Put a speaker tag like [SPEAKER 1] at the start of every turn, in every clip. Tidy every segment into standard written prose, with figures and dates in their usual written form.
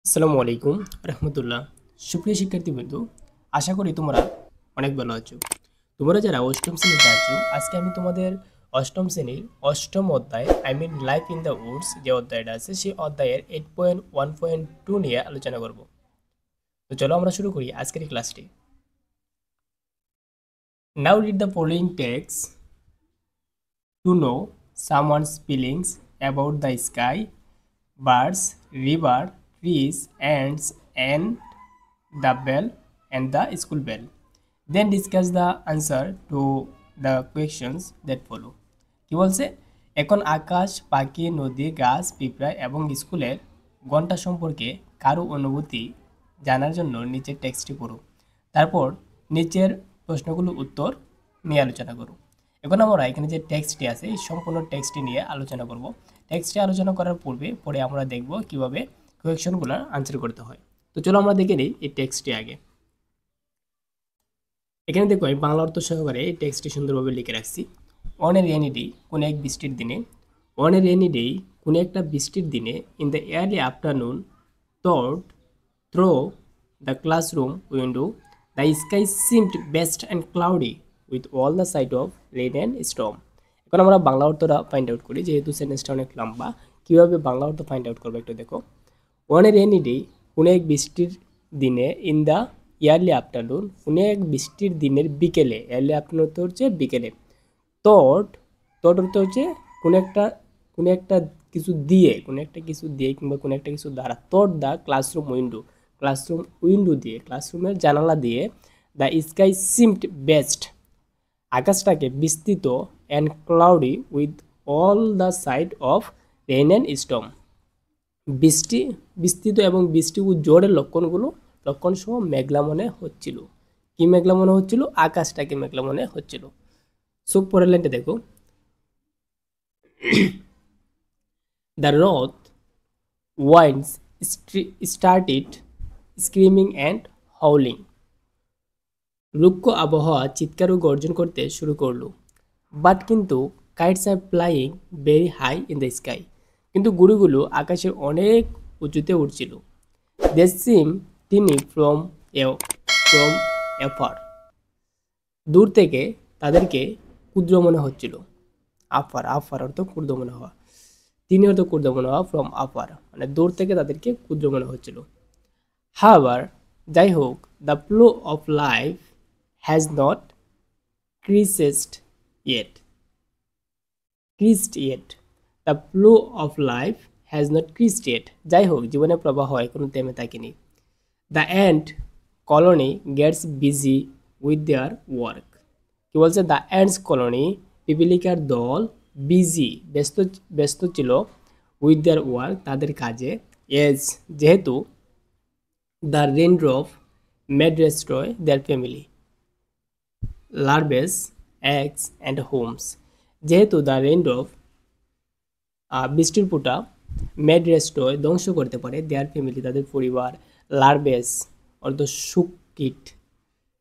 [SPEAKER 1] আসসালামু আলাইকুম রহমতুল্লাহ। সুপ্রিয় শিক্ষার্থীবৃন্দ, আশা করি তোমরা অনেক ভালো আছো। তোমরা যারা অষ্টম শ্রেণীতে আছো, আজকে আমি তোমাদের অষ্টম শ্রেণীর অষ্টম অধ্যায় লাইফ ইন দ্য উডস যে অধ্যায়টা আছে সেই অধ্যায়ের 8.1.2 নিয়ে আলোচনা করব। তো চলো আমরা শুরু করি আজকের এই ক্লাসটি। Now read the following text to know someone's feelings about the sky, birds, river, trees, ants, and the bell and the school bell. Then discuss the answer to the questions that follow. কি বলছে? এখন আকাশ, পাখি, নদী, গাছ, পিঁপড়া এবং স্কুলের ঘন্টা সম্পর্কে কারো অনুভূতি জানার জন্য নিচের টেক্সটটি পড়ো। তারপর নিচের প্রশ্নগুলোর উত্তর নিয়ে আলোচনা করো। এখন আমরা এখানে যে টেক্সটটি আছে এই সম্পূর্ণ টেক্সটটি নিয়ে আলোচনা করব। টেক্সটটি আলোচনা করার পরে আমরা দেখব কিভাবে কোয়েকশনগুলোর আনসার করতে হয়। তো চলো আমরা দেখে নিই এই টেক্সটটি আগে। এখানে দেখো আমি বাংলা অর্থ সহকারে এই টেক্সটটি সুন্দরভাবে লিখে রাখছি। অন এ রেনি ডে, কোনো এক বৃষ্টির দিনে, অন এ রেনি ডে, কোনো একটা বৃষ্টির দিনে, in the early afternoon, thought through the classroom window, the sky seemed vast and cloudy with all the side of rain and storm. এখন আমরা বাংলা অর্থটা ফাইন্ড আউট করি, যেহেতু সেন্টেন্সটা অনেক লম্বা। কীভাবে বাংলা অর্থ ফাইন্ড আউট করবো একটু দেখো। অন এ রেনি ডে, কোনো এক বৃষ্টির দিনে, ইন দ্য ইয়ারলি আফটারনুন, কোনো এক বৃষ্টির দিনের বিকেলে, ইয়ারলি আফটারনুন তো হচ্ছে বিকেলে, থট থট অর্থ হচ্ছে কোনো একটা কোনো একটা কিছু দিয়ে, কোনো একটা কিছু দিয়ে কিংবা কোনো একটা কিছু দ্বারা, thought the classroom window, classroom window দিয়ে, ক্লাসরুমের জানালা দিয়ে, দ্য স্কাই সিমড বেস্ট, আকাশটাকে বিস্তৃত, and cloudy with all the side of rain and storm, বৃষ্টি বিস্তৃত এবং বৃষ্টি ও জোরের লক্ষণ সহ মেঘলা মনে হচ্ছিল। কি মেঘলা মনে হচ্ছিল? আকাশটাকে মেঘলা মনে হচ্ছিল। সো পরের লাইনটা দেখো। দ্য রথ winds started screaming and howling. রুক্ষ আবহাওয়া চিৎকার ও গর্জন করতে শুরু করলো। বাট কিন্তু kites are flying very high in the sky, কিন্তু গুড়িগুলো আকাশের অনেক উঁচুতে উঠছিল। দে সিম টিনি ফ্রম এফার, দূর থেকে তাদেরকে ক্ষুদ্র মনে হচ্ছিল। আফার আফার অর্থ ক্ষুদ্র মনে হওয়া, তিনি অর্থ ক্ষুদ্র মনে হওয়া, ফ্রম আফার মানে দূর থেকে তাদেরকে ক্ষুদ্র মনে হচ্ছিল। হাওয়ার, যাই হোক, the flow of life has not ceased yet, ceased yet, the flow of life has not ceased yet, যাই হোক জীবনের প্রবাহ এখনো থেমে থাকেনি। The ant colony gets busy with their work. কি বলছে? দ্য অ্যান্টস কলোনি, পিপিলিকার দল, বিজি ব্যস্ত ব্যস্ত ছিল, উইথ দেয়ার ওয়ার্ক তাদের কাজে, এজ যেহেতু, the raindrop made destroy their family, larvae, eggs and homes, যেহেতু দ্য রেইনড্রপ বৃষ্টির ফোঁটা, মেড ডেস্ট্রয় ধ্বংস করতে পারে, দেয়ার ফ্যামিলি তাদের পরিবার, লার্ভেস অর্থ শুককীট,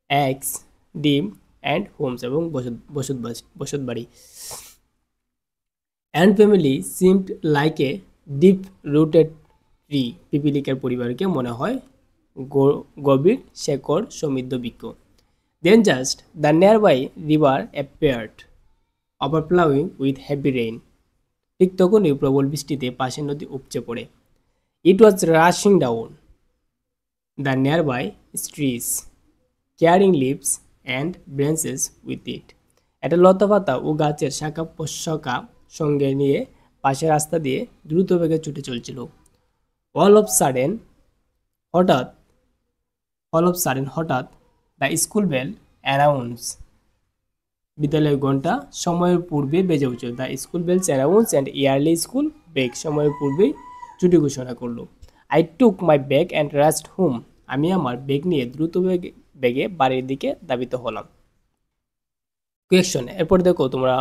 [SPEAKER 1] এগস ডিম, অ্যান্ড হোমস এবং বসতবাড়ি। And family seemed like a deep rooted tree, পিপিলিকার পরিবারকে মনে হয় গভীর শেকড় সমৃদ্ধ বৃক্ষ। Then just the nearby river appeared overflowing with heavy rain, ঠিক তখনই প্রবল বৃষ্টিতে পাশের নদী উপচে পড়ে। It was rushing down the nearby streams, carrying leaves and branches with it, এটা লতাপাতা ও গাছের শাখা প্রশাখা সঙ্গে নিয়ে পাশের রাস্তা দিয়ে দ্রুত বেগে ছুটে চলছিল। অল অফ সাডেন হঠাৎ হঠাৎ দ্য স্কুল বেল অ্যানাউন্স, বিদ্যালয়ের ঘন্টা সময়ের পূর্বে বেজে উঠল। The school bells announce and early school break, সময়ের পূর্বেই ছুটি ঘোষণা করলো। I took my bag and rushed home, আমি আমার ব্যাগ নিয়ে দ্রুত বেগে বাড়ির দিকে ধাবিত হলাম। কোয়েকশন, এরপর দেখো তোমরা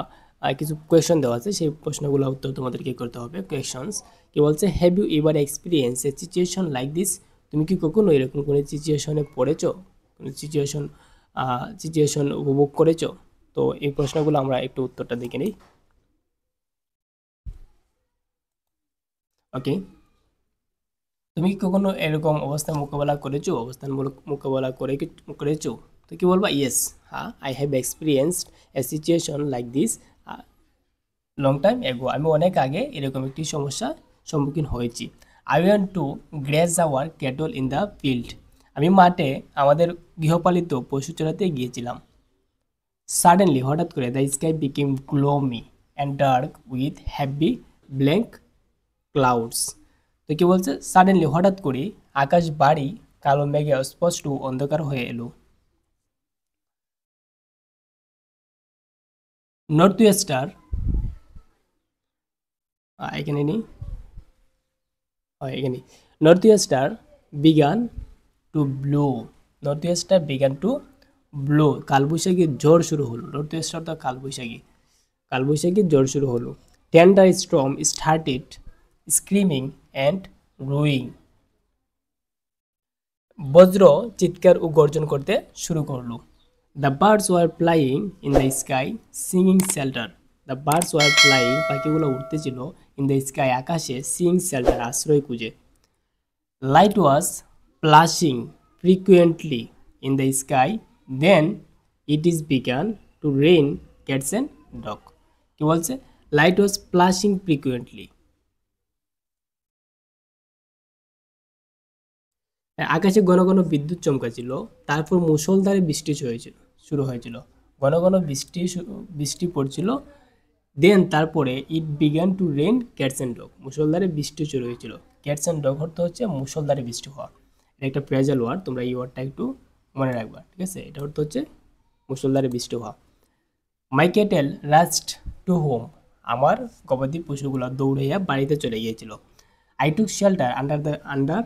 [SPEAKER 1] কিছু কোয়েকশন দেওয়া আছে, সেই প্রশ্নগুলো উত্তর তোমাদেরকে করতে হবে। কোয়েকশনস কি বলছে? Have you ever experience a situation like this, তুমি কি কখনো এরকম কোনো সিচুয়েশনে পড়েছো, কোনো সিচুয়েশন উপভোগ করেছো? তো এই প্রশ্নগুলো আমরা একটু উত্তরটা দেখে নিই। ওকে, তুমি কি কখনো এরকম অবস্থার মোকাবেলা করেছো, অবস্থানমূলক মোকাবেলা করেছো? তো কি বলবা? ইয়েস, হ্যাঁ, I have experienced a situation like this long time ago. আমি অনেক আগে এরকম একটি সমস্যার সম্মুখীন হয়েছি। I went to graze our cattle in the field. আমি মাঠে আমাদের গৃহপালিত পশু চড়াতে গিয়েছিলাম। সাডেনলি, হঠাৎ করে, the sky became gloomy and dark with heavy blank clouds. তো কি বলছে? সাডেনলি, হঠাৎ করে আকাশ বাড়ি কালো মেঘে স্পষ্ট অন্ধকার হয়ে এলো। নর্থ ওয়েস্টার, এখানে নেই, এখানে north wester began to blow. North wester began to blow, কালবৈশাখীর ঝড় শুরু হলো। নর্থ ওয়েস্টার তো কালবৈশাখীর ঝড় শুরু হলো। Thunder storm started screaming and roaring. বজ্র চিৎকার ও গর্জন করতে শুরু করলো। The birds were flying in the sky singing shelter. The birds were flying, পাখিগুলো উঠতেছিল, ইন দ্য স্কাই, আকাশে, সিং শেল্টার, আশ্রয় খুঁজে। Light was flashing frequently in the sky, then it is began to rain cats and dog। কি বলছে? Light ওয়াজ flushing frequently, আকাশে ঘন ঘন বিদ্যুৎ চমকাছিল, তারপর মুষলধারে বৃষ্টি শুরু হয়েছিল। ঘন ঘন বৃষ্টি পড়ছিল। দেন, তারপরে, it began to rain cats and dog, মুষলধারে বৃষ্টি শুরু হয়েছিল। ক্যাটস অ্যান্ড ডগ অর্থ হচ্ছে মুষলধারে বৃষ্টি হওয়া। এটা একটা ফ্রেজাল ওয়ার্ড, তোমরা এই ওয়ার্ডটা একটু মনে রাখবা, ঠিক আছে? এটা অর্থ হচ্ছে মুষলধারে বৃষ্টি হওয়া। মাই ক্যাটেল রাস্ট টু হোম। আমার গবাদি পশুগুলো দৌড়াইয়া বাড়িতে চলে গিয়েছিল। I took shelter under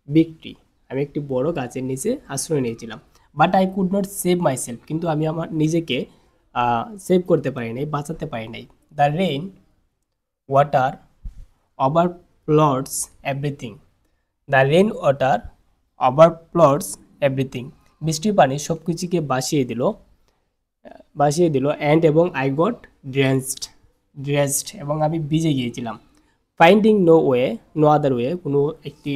[SPEAKER 1] big tree. আমি একটি বড় গাছের নিচে আশ্রয় নিয়েছিলাম। But I could not save my self. কিন্তু আমি আমার নিজেকে সেভ করতে পারি নাই, বাঁচাতে পারি নাই। The rain water overflows everything. The rain water overflows everything. বৃষ্টির পানি সব কিছুকে ভাসিয়ে দিল। অ্যান্ড এবং আই গট ড্রেসড, এবং আমি ভিজে গিয়েছিলাম। ফাইন্ডিং নো আদার ওয়ে, কোনো একটি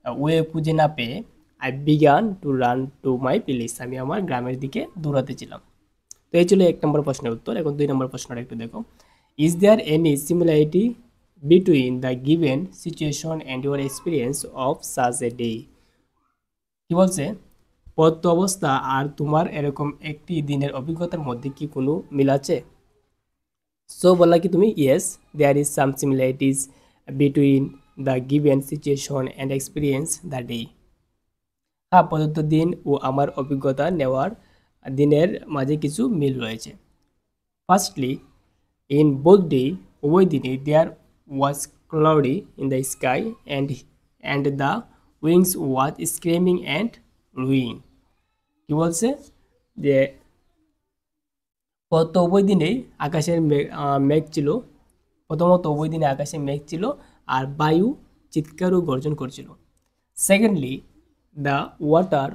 [SPEAKER 1] ওয়ে খুঁজে না পেয়ে, I began to run to my village. আমি আমার গ্রামের দিকে দৌড়াতেছিলাম। তো এই ছিল 1 নম্বর প্রশ্নের উত্তর। এখন 2 নম্বর প্রশ্নটা একটু দেখো। Is there any similarity between the given situation and your experience of such a day? কি বলছে? প্রদত্ত অবস্থা আর তোমার এরকম একটি দিনের অভিজ্ঞতার মধ্যে কি কোনো মিল আছে? সো বললা কি তুমি, yes there is some similarities between the given situation and experience the day. হ্যাঁ, প্রদত্ত দিন ও আমার অভিজ্ঞতা নেওয়ার দিনের মাঝে কিছু মিল রয়েছে। ফার্স্টলি, ইন বোথ ডে, উভয় দিনে, there was cloudy in the sky and the winds was screaming and roaring. কি বলছে? যে প্রথমত উভয় দিনেই আকাশের মেঘ ছিল। প্রথমত উভয় দিনে আকাশে মেঘ ছিল আর বায়ু চিৎকার ও গর্জন করছিল। Secondly, the water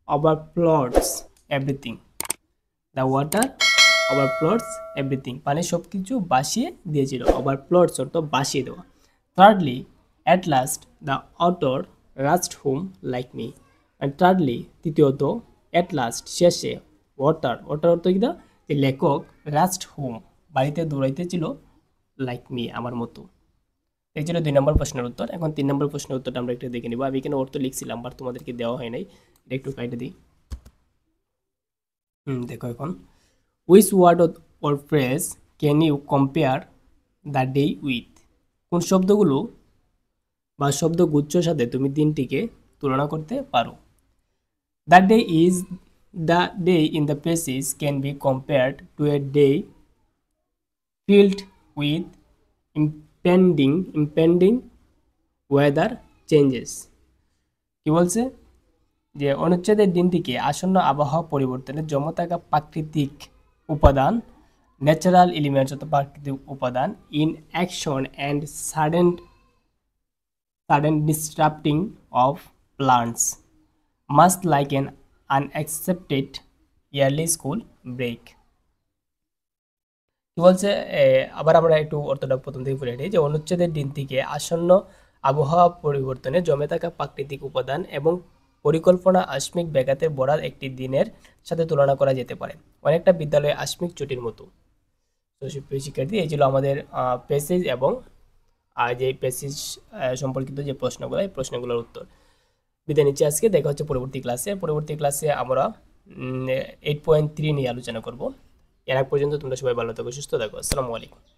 [SPEAKER 1] overflows everything. The water overflows everything, পানি সব কিছু ভাসিয়ে দিয়েছিল। ওভারফ্লোডস অর্থ ভাসিয়ে দেওয়া। Thirdly, at last the otter rushed home like me. And thirdly, তৃতীয়ত, অ্যাট লাস্ট, শেষে, ওয়াটার অর্থ কি? যে লেখক, রাস্ট হোম, বাড়িতে দৌড়াইতেছিল, লাইক মি, আমার মতো। এই ছিল 2 নম্বর প্রশ্নের উত্তর। এখন 3 নম্বর প্রশ্নের উত্তরটা আমরা একটু দেখে নিব। আমি এখানে অর্থ লিখছিলাম, বাট তোমাদেরকে দেওয়া হয় নাই, এটা একটু কাইটে দিই। দেখো এখন, which word or phrase can you compare the day with? কোন শব্দগুলো বা শব্দগুচ্ছর সাথে তুমি দিনটিকে তুলনা করতে পারো? The day in the passage can be compared to a day filled with impending weather changes। কি বলছে? যে অনুচ্ছেদের দিনটিকে আসন্ন আবহাওয়া পরিবর্তনের জমা থাকা প্রাকৃতিক উপাদান, ন্যাচারাল এলিমেন্টস অর্থাৎ প্রাকৃতিক উপাদান, in action and sudden disrupting of plants, must like an unexpected early school break. কি বলছে? আবার আমরা একটু অর্থটা প্রথম থেকে পড়ে নিই। যে অনুচ্ছেদের দিন থেকে আসন্ন আবহাওয়া পরিবর্তনে জমে থাকা প্রাকৃতিক উপাদান এবং পরিকল্পনা আকস্মিক ব্যাঘাতের ভরার একটি দিনের সাথে তুলনা করা যেতে পারে, অনেকটা বিদ্যালয়ে আকস্মিক ছুটির মতো। তো সুপ্রিয় শিক্ষার্থী, এই ছিল আমাদের প্যাসেজ এবং যে প্যাসেজ সম্পর্কিত যে প্রশ্নগুলো, এই প্রশ্নগুলোর উত্তর। বিদায় নিচ্ছি আজকে, দেখা হচ্ছে পরবর্তী ক্লাসে। পরবর্তী ক্লাসে আমরা 8.3 নিয়ে আলোচনা করব। এর আগ পর্যন্ত তোমরা সবাই ভালো থাকো, সুস্থ থাকো। আসসালামু আলাইকুম।